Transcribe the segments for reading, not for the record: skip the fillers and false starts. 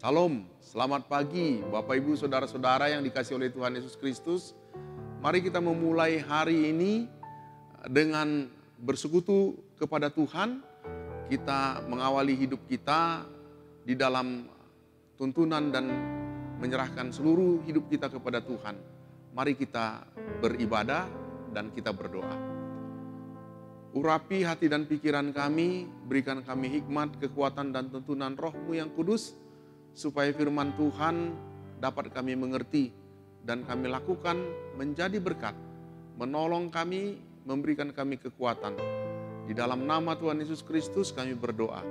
Salam, selamat pagi Bapak Ibu Saudara-saudara yang dikasihi oleh Tuhan Yesus Kristus. Mari kita memulai hari ini dengan bersekutu kepada Tuhan. Kita mengawali hidup kita di dalam tuntunan dan menyerahkan seluruh hidup kita kepada Tuhan. Mari kita beribadah dan kita berdoa. Urapi hati dan pikiran kami, berikan kami hikmat, kekuatan dan tuntunan Roh-Mu yang kudus, supaya firman Tuhan dapat kami mengerti dan kami lakukan menjadi berkat, menolong kami, memberikan kami kekuatan. Di dalam nama Tuhan Yesus Kristus kami berdoa.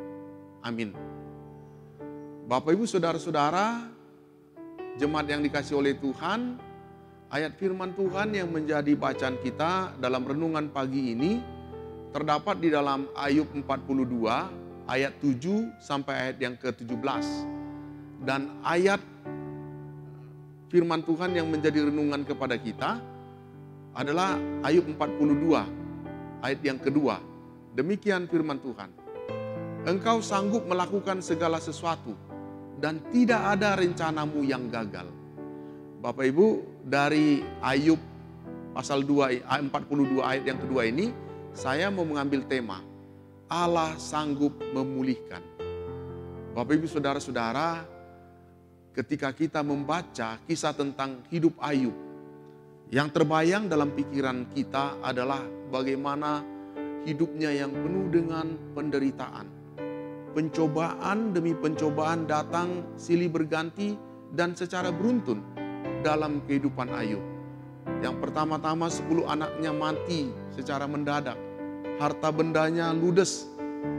Amin. Bapak Ibu Saudara-saudara, jemaat yang dikasihi oleh Tuhan, ayat firman Tuhan yang menjadi bacaan kita dalam renungan pagi ini terdapat di dalam Ayub 42 ayat 7 sampai ayat yang ke-17. Dan ayat firman Tuhan yang menjadi renungan kepada kita adalah Ayub 42 ayat yang kedua. Demikian firman Tuhan. Engkau sanggup melakukan segala sesuatu dan tidak ada rencanamu yang gagal. Bapak Ibu, dari Ayub pasal 2 ayat 42 ayat yang kedua ini saya mau mengambil tema Allah sanggup memulihkan. Bapak Ibu Saudara-saudara, ketika kita membaca kisah tentang hidup Ayub, yang terbayang dalam pikiran kita adalah bagaimana hidupnya yang penuh dengan penderitaan. Pencobaan demi pencobaan datang silih berganti dan secara beruntun dalam kehidupan Ayub. Yang pertama-tama 10 anaknya mati secara mendadak. Harta bendanya ludes.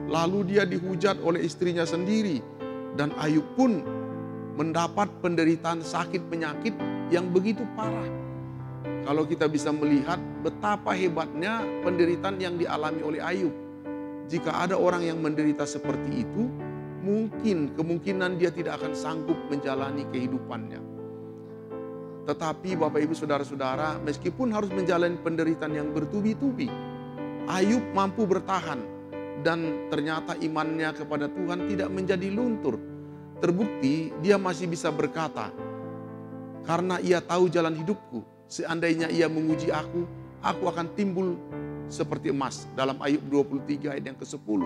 Lalu dia dihujat oleh istrinya sendiri. Dan Ayub pun mendapat penderitaan sakit penyakit yang begitu parah. Kalau kita bisa melihat betapa hebatnya penderitaan yang dialami oleh Ayub. Jika ada orang yang menderita seperti itu, kemungkinan dia tidak akan sanggup menjalani kehidupannya. Tetapi Bapak Ibu Saudara-saudara, meskipun harus menjalani penderitaan yang bertubi-tubi, Ayub mampu bertahan dan ternyata imannya kepada Tuhan tidak menjadi luntur. Terbukti dia masih bisa berkata, karena ia tahu jalan hidupku, seandainya ia menguji aku akan timbul seperti emas. Dalam Ayub 23 ayat yang ke-10.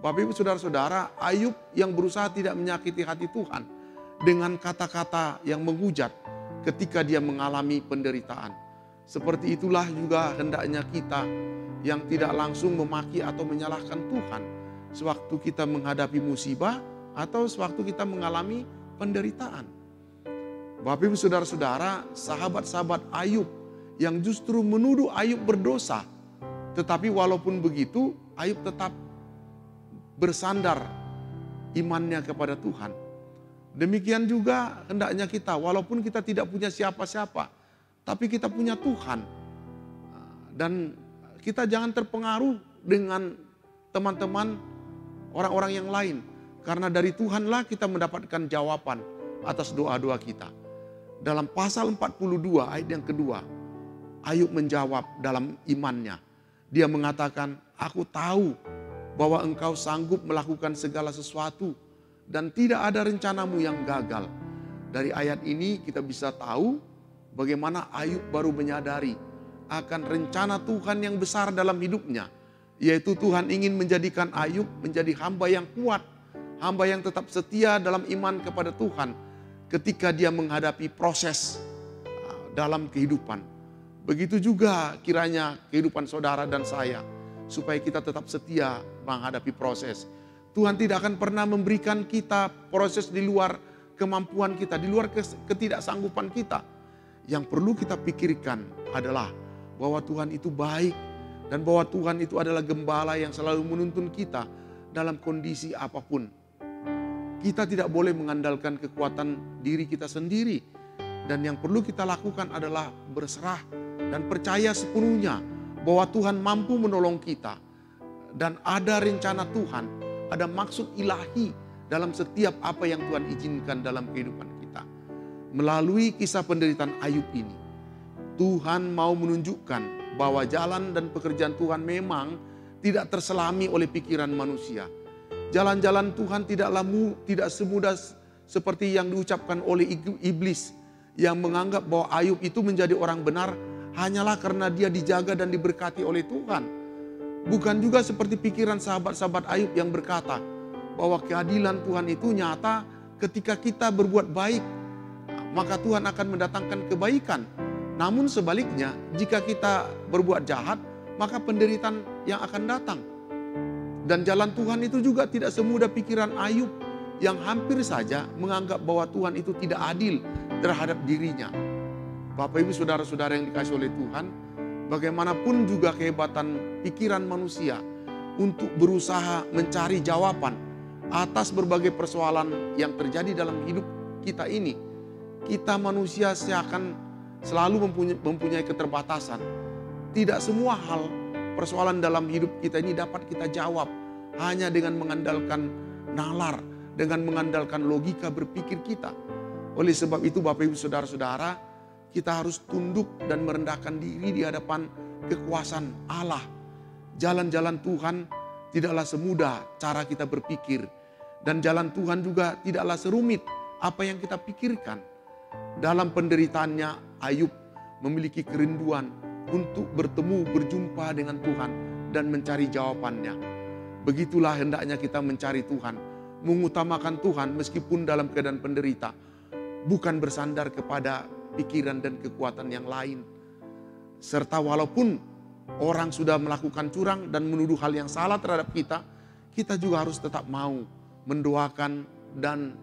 Bapak Ibu Saudara-saudara, Ayub yang berusaha tidak menyakiti hati Tuhan dengan kata-kata yang menghujat ketika dia mengalami penderitaan. Seperti itulah juga hendaknya kita yang tidak langsung memaki atau menyalahkan Tuhan sewaktu kita menghadapi musibah atau sewaktu kita mengalami penderitaan. Bapak Ibu Saudara-saudara, sahabat-sahabat Ayub yang justru menuduh Ayub berdosa. Tetapi walaupun begitu, Ayub tetap bersandar imannya kepada Tuhan. Demikian juga hendaknya kita, walaupun kita tidak punya siapa-siapa, tapi kita punya Tuhan. Dan kita jangan terpengaruh dengan teman-teman orang-orang yang lain. Karena dari Tuhanlah kita mendapatkan jawaban atas doa-doa kita. Dalam pasal 42 ayat yang kedua, Ayub menjawab dalam imannya. Dia mengatakan, aku tahu bahwa engkau sanggup melakukan segala sesuatu dan tidak ada rencanamu yang gagal. Dari ayat ini kita bisa tahu bagaimana Ayub baru menyadari akan rencana Tuhan yang besar dalam hidupnya. Yaitu Tuhan ingin menjadikan Ayub menjadi hamba yang kuat. Hamba yang tetap setia dalam iman kepada Tuhan ketika dia menghadapi proses dalam kehidupan. Begitu juga kiranya kehidupan saudara dan saya, supaya kita tetap setia menghadapi proses. Tuhan tidak akan pernah memberikan kita proses di luar kemampuan kita, di luar ketidaksanggupan kita. Yang perlu kita pikirkan adalah bahwa Tuhan itu baik dan bahwa Tuhan itu adalah gembala yang selalu menuntun kita dalam kondisi apapun. Kita tidak boleh mengandalkan kekuatan diri kita sendiri. Dan yang perlu kita lakukan adalah berserah dan percaya sepenuhnya bahwa Tuhan mampu menolong kita. Dan ada rencana Tuhan, ada maksud ilahi dalam setiap apa yang Tuhan izinkan dalam kehidupan kita. Melalui kisah penderitaan Ayub ini, Tuhan mau menunjukkan bahwa jalan dan pekerjaan Tuhan memang tidak terselami oleh pikiran manusia. Jalan-jalan Tuhan tidak semudah seperti yang diucapkan oleh iblis yang menganggap bahwa Ayub itu menjadi orang benar hanyalah karena dia dijaga dan diberkati oleh Tuhan. Bukan juga seperti pikiran sahabat-sahabat Ayub yang berkata bahwa keadilan Tuhan itu nyata ketika kita berbuat baik, maka Tuhan akan mendatangkan kebaikan. Namun sebaliknya, jika kita berbuat jahat, maka penderitaan yang akan datang. Dan jalan Tuhan itu juga tidak semudah pikiran Ayub yang hampir saja menganggap bahwa Tuhan itu tidak adil terhadap dirinya. Bapak Ibu saudara-saudara yang dikasihi oleh Tuhan, bagaimanapun juga kehebatan pikiran manusia untuk berusaha mencari jawaban atas berbagai persoalan yang terjadi dalam hidup kita ini. Kita manusia seakan selalu mempunyai keterbatasan. Tidak semua hal persoalan dalam hidup kita ini dapat kita jawab hanya dengan mengandalkan nalar, dengan mengandalkan logika berpikir kita. Oleh sebab itu Bapak Ibu saudara-saudara, kita harus tunduk dan merendahkan diri di hadapan kekuasaan Allah. Jalan-jalan Tuhan tidaklah semudah cara kita berpikir. Dan jalan Tuhan juga tidaklah serumit apa yang kita pikirkan. Dalam penderitaannya, Ayub memiliki kerinduan untuk bertemu, berjumpa dengan Tuhan dan mencari jawabannya. Begitulah hendaknya kita mencari Tuhan, mengutamakan Tuhan meskipun dalam keadaan penderita, bukan bersandar kepada pikiran dan kekuatan yang lain. Serta walaupun orang sudah melakukan curang dan menuduh hal yang salah terhadap kita, kita juga harus tetap mau mendoakan dan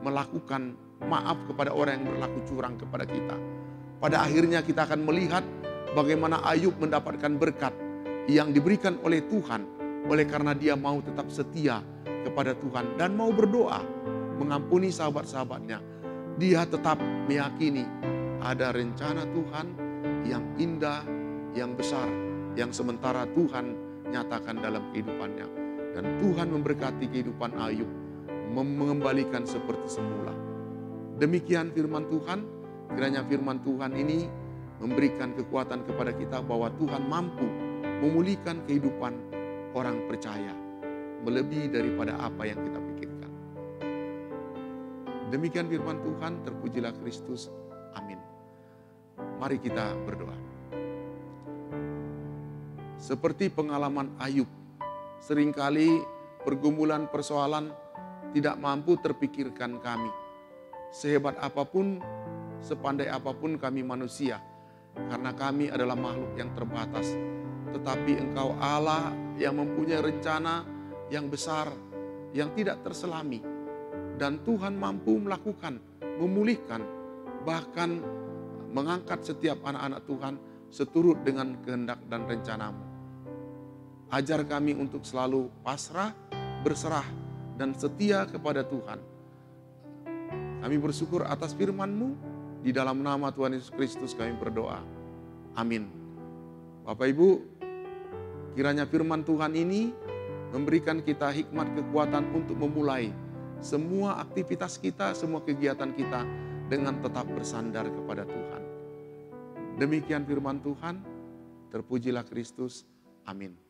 melakukan maaf kepada orang yang berlaku curang kepada kita. Pada akhirnya kita akan melihat bagaimana Ayub mendapatkan berkat yang diberikan oleh Tuhan oleh karena dia mau tetap setia kepada Tuhan dan mau berdoa mengampuni sahabat-sahabatnya. Dia tetap meyakini ada rencana Tuhan yang indah, yang besar, yang sementara Tuhan nyatakan dalam kehidupannya. Dan Tuhan memberkati kehidupan Ayub, mengembalikan seperti semula. Demikian firman Tuhan, kiranya firman Tuhan ini memberikan kekuatan kepada kita bahwa Tuhan mampu memulihkan kehidupan orang percaya melebihi daripada apa yang kita pikirkan. Demikian firman Tuhan, terpujilah Kristus. Amin. Mari kita berdoa. Seperti pengalaman Ayub, seringkali pergumulan persoalan tidak mampu terpikirkan kami. Sehebat apapun, sepandai apapun kami manusia, karena kami adalah makhluk yang terbatas. Tetapi Engkau Allah yang mempunyai rencana yang besar, yang tidak terselami. Dan Tuhan mampu melakukan, memulihkan, bahkan mengangkat setiap anak-anak Tuhan seturut dengan kehendak dan rencana-Mu. Ajar kami untuk selalu pasrah, berserah, dan setia kepada Tuhan. Kami bersyukur atas firman-Mu, di dalam nama Tuhan Yesus Kristus kami berdoa. Amin. Bapak Ibu, kiranya firman Tuhan ini memberikan kita hikmat kekuatan untuk memulai semua aktivitas kita, semua kegiatan kita dengan tetap bersandar kepada Tuhan. Demikian firman Tuhan, terpujilah Kristus. Amin.